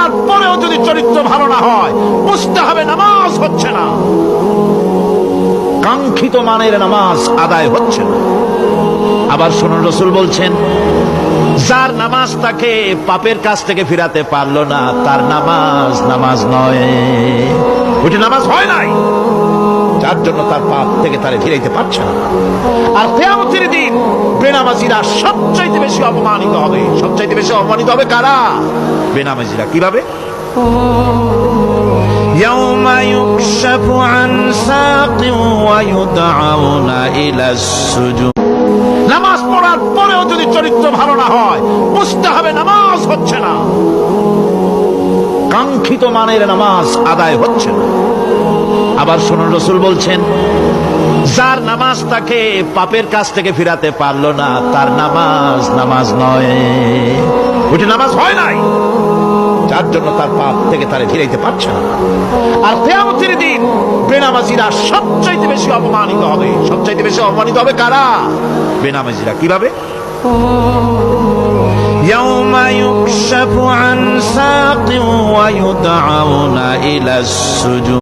পড়ার পরেও যদি চরিত্র ভালো না হয়, বুঝতে হবে নামাজ হচ্ছে না, কাঙ্ক্ষিত মানের নামাজ আদায় হচ্ছে না। আবার শুনুন, রাসূল বলছেন, যার নামাজ তাকে পাপের কাছ থেকে ফিরাতে পারলো না, তার নামাজ নামাজ নয়, ওইটা নামাজ হয় নাই, যার জন্য তার পাপ থেকে তারে ফিরাইতে পারছে না। আর কিয়ামতের দিন বেনামাজিরা সবচাইতে বেশি অপমানিত হবে। সবচাইতে বেশি অপমানিত হবে কারা? বেনামাজিরা। কিভাবে? يوم يكشف عن ساق ويدعون إلى السجود। নামাজ পড়ার পরেও যদি চরিত্র ভালো না হয়, বুঝতে হবে নামাজ হচ্ছে না, কাঙ্ক্ষিত মানের নামাজ আদায় হচ্ছে না। আবার শুনুন, রাসূল বলছেন, যার নামাজ তাকে পাপের কাছ থেকে ফিরাতে পারলো না, তার নামাজ নামাজ নয়, ওইটা নামাজ হয় নাই, যার জন্য তার পাপ থেকে তারে ফিরাইতে পারছে না। আর কিয়ামতের দিন বেনামাজিরা সবচাইতে বেশি অপমানিত হবে। সবচাইতে বেশি অপমানিত হবে কারা? বেনামাজিরা। কিভাবে? يوم يكشف عن ساق ويدعون إلى السجود।